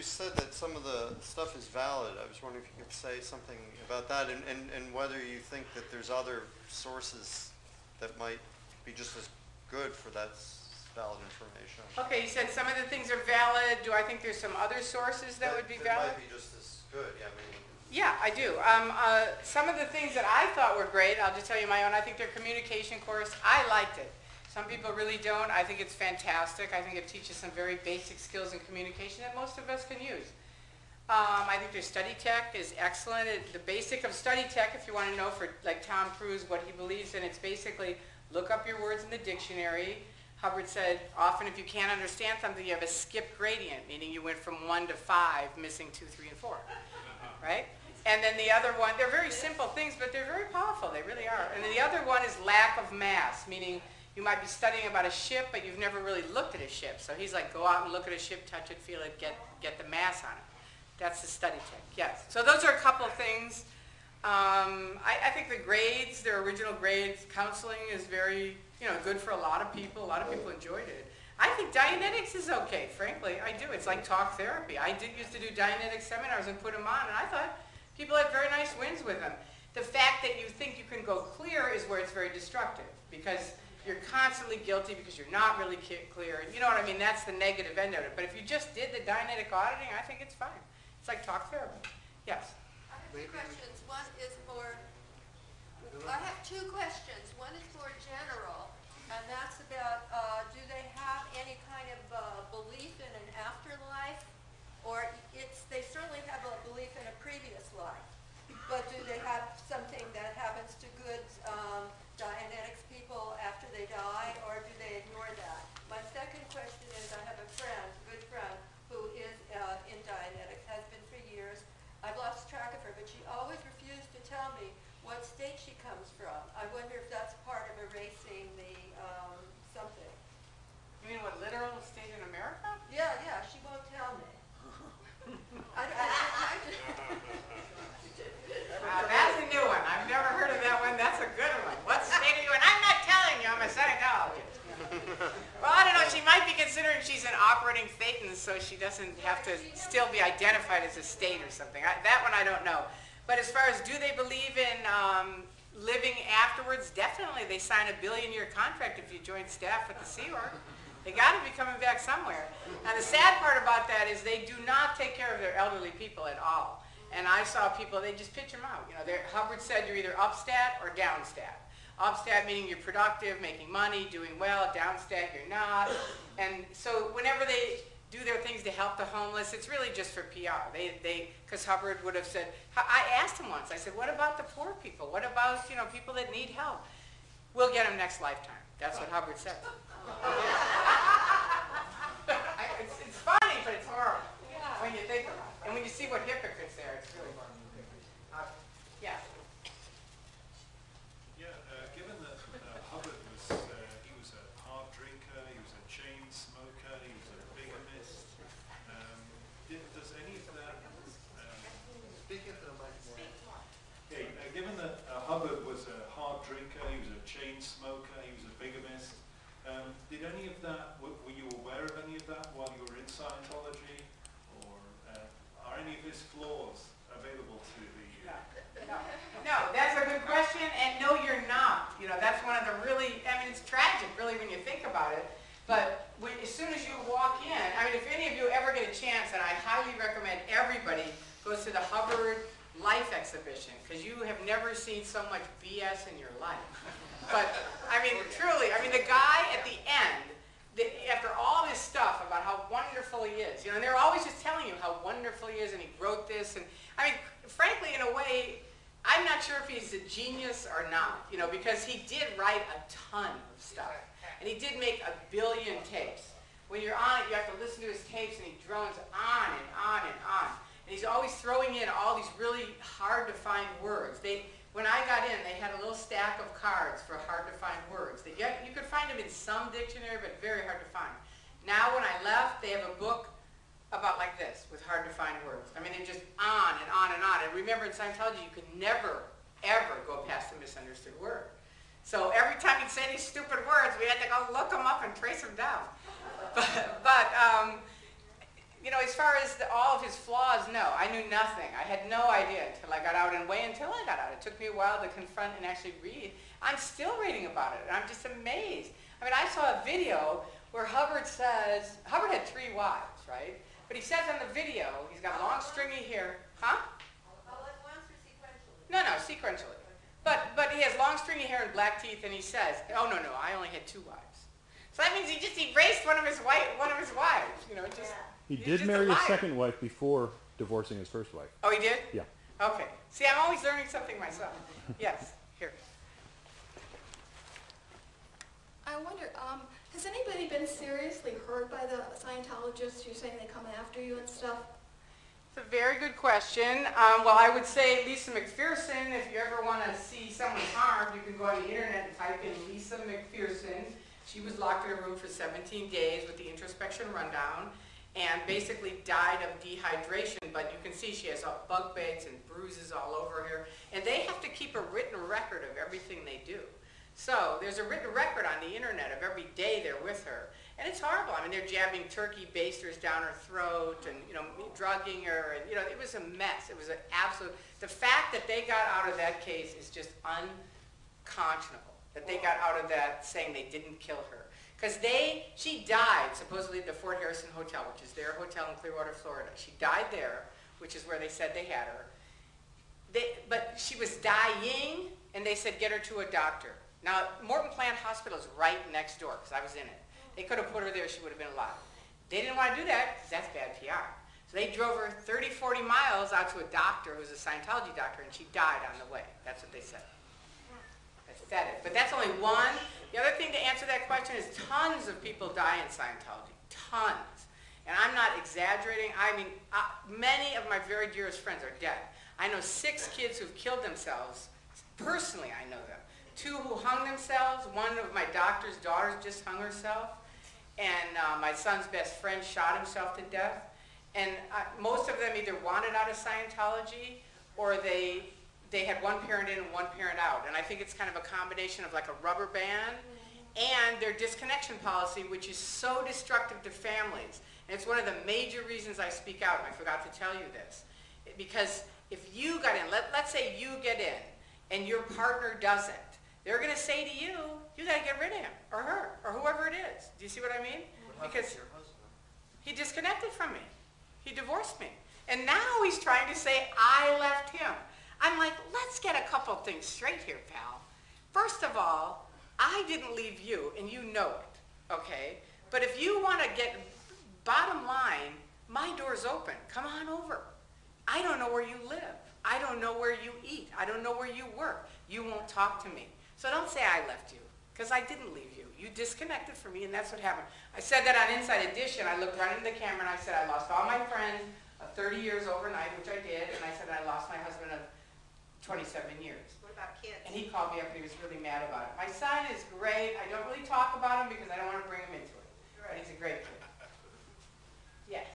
said that some of the stuff is valid. I was wondering if you could say something about that, and whether you think that there's other sources that might be just as good for that valid information. Okay, you said some of the things are valid. Do I think there's some other sources that would be valid? That might be just as good, yeah, maybe. Yeah, I do. Some of the things that I thought were great, I'll just tell you my own, I think their communication course, I liked it. Some people really don't. I think it's fantastic. I think it teaches some very basic skills in communication that most of us can use. I think their study tech is excellent. The basic of study tech, if you want to know for like Tom Cruise what he believes in, it's basically look up your words in the dictionary. Hubbard said often if you can't understand something, you have a skip gradient, meaning you went from 1 to 5, missing 2, 3, and 4. Right? And then the other one, they're very simple things, but they're very powerful. They really are. And then the other one is lack of mass, meaning you might be studying about a ship, but you've never really looked at a ship. So he's like, go out and look at a ship, touch it, feel it, get the mass on it. That's the study tech, yes. So those are a couple of things. I think the grades, their original grades, counseling is very, good for a lot of people. A lot of people enjoyed it. I think Dianetics is okay, frankly. I do. It's like talk therapy. I used to do Dianetics seminars and put them on, and I thought people had very nice wins with them. The fact that you think you can go clear is where it's very destructive, because you're constantly guilty because you're not really clear. You know what I mean? That's the negative end of it. But if you just did the Dianetic auditing, I think it's fine. It's like talk therapy. Yes? I have two questions. One is for, I have two questions. One is for general, and that's about, do they have any kind of belief in an afterlife? Or they certainly have a belief in a previous life. But do they have something that happens to good Dianetics people after they die, or do they ignore that? My second question is, I have a good friend, who is in Dianetics, has been for years. I've lost track of her, but she always refused to tell me what state she comes from. I wonder if that's part of erasing the something. You mean what, literal state in America? Yeah, she won't tell me. That's a new one. I've never heard of that one. That's a good one. What state are you in? I'm not telling you. I'm a Scientologist. Well, I don't know. She might be considering she's an operating Thetan, so she doesn't have to still be identified as a state or something. That one I don't know. But as far as do they believe in living afterwards, definitely. They sign a billion-year contract if you join staff at the Sea Org. They got to be coming back somewhere. And the sad part about that is they do not take care of their elderly people at all. And I saw people, they just pitch them out. Hubbard said you're either upstat or downstat. Upstat meaning you're productive, making money, doing well. Downstat, you're not. And so whenever they do their things to help the homeless, it's really just for PR. Because Hubbard would have said, I asked him once, I said, what about the poor people? What about, people that need help? We'll get them next lifetime. That's what Hubbard said. It's funny, but it's horrible when you think about it. And when you see what hypocrites there, it's really horrible. Yeah. Given that Hubbard was, he was a hard drinker, he was a chain smoker, he was a bigamist. Does any of that? Speaking to the mic more. Given that Hubbard was a hard drinker, he was a chain smoker, he was a bigamist. Did any of that? Were you aware of any of that while you were in Scientology, or are any of his flaws available to the? No, that's a good question, and no, you're not. That's one of the really, it's tragic, really, when you think about it. But as soon as you walk in, if any of you ever get a chance, and I highly recommend everybody goes to the Hubbard Life Exhibition, because you have never seen so much BS in your life. But, truly, the guy at the end, after all this stuff about how wonderful he is, and they're always just telling you how wonderful he is, and he wrote this, and, frankly, in a way, I'm not sure if he's a genius or not, because he did write a ton of stuff, and he did make 1 billion tapes. When you're on it, you have to listen to his tapes, and he drones on and on and on, and he's always throwing in all these really hard-to-find words. When I got in, they had a little stack of cards for hard-to-find words. You could find them in some dictionary, but very hard to find. Now, when I left, they have a book about like this, with hard-to-find words. They're just on and on and on. And remember, in Scientology, you could never, ever go past the misunderstood word. So every time you'd say these stupid words, we had to go look them up and trace them down. But you know, as far as all of his flaws, no, I knew nothing. I had no idea until I got out, and until I got out. It took me a while to confront and actually read. I'm still reading about it, and I'm just amazed. I mean, I saw a video where Hubbard says, Hubbard had 3 wives, right? But he says on the video, he's got long stringy hair. Huh? All at once or sequentially? No, sequentially. But he has long stringy hair and black teeth, and he says, oh, no, I only had 2 wives. So that means he just erased one of his wives, you know, just... He he's did just marry a his liar. second wife before divorcing his first wife. Oh, he did? Yeah. Okay. See, I'm always learning something myself. Yes, here. I wonder, has anybody been seriously hurt by the Scientologists? You're saying they come after you and stuff? It's a very good question. Well, I would say Lisa McPherson, if you ever want to see someone harmed, you can go on the internet and type in Lisa McPherson. She was locked in a room for 17 days with the introspection rundown and basically died of dehydration, but you can see she has bug bites and bruises all over her, and they have to keep a written record of everything they do. So there's a written record on the internet of every day they're with her, and it's horrible. I mean, they're jabbing turkey basters down her throat and, you know, drugging her, and, you know, it was a mess. It was an absolute, the fact that they got out of that case is just unconscionable, that they got out of that saying they didn't kill her. Because she died supposedly at the Fort Harrison Hotel, which is their hotel in Clearwater, Florida. She died there, which is where they said they had her. But she was dying, and they said get her to a doctor. Now, Morton Plant Hospital is right next door, because I was in it. They could have put her there, she would have been alive. They didn't want to do that, because that's bad PR. So they drove her 30, 40 miles out to a doctor who was a Scientology doctor, and she died on the way. That's what they said. Pathetic. But that's only one. The other thing to answer that question is tons of people die in Scientology. Tons. And I'm not exaggerating. I mean, many of my very dearest friends are dead. I know 6 kids who've killed themselves. Personally, I know them. 2 who hung themselves. One of my doctor's daughters just hung herself. And my son's best friend shot himself to death. And most of them either wanted out of Scientology or they had one parent in and one parent out. And I think it's kind of a combination of like a rubber band and their disconnection policy, which is so destructive to families. And it's one of the major reasons I speak out, and I forgot to tell you this. Because if you got in, let's say you get in and your partner doesn't, they're going to say to you, you got to get rid of him or her or whoever it is. Do you see what I mean? Because your husband? he disconnected from me. He divorced me. And now he's trying to say I left him. I'm like, let's get a couple things straight here, pal. First of all, I didn't leave you, and you know it, okay? But if you want to get, bottom line, my door's open. Come on over. I don't know where you live. I don't know where you eat. I don't know where you work. You won't talk to me. So don't say I left you, because I didn't leave you. You disconnected from me, and that's what happened. I said that on Inside Edition. I looked right into the camera, and I said I lost all my friends of 30 years overnight, which I did, and I said I lost my husband of 27 years. What about kids? And he called me up and he was really mad about it. My son is great. I don't really talk about him because I don't want to bring him into it. But he's a great kid.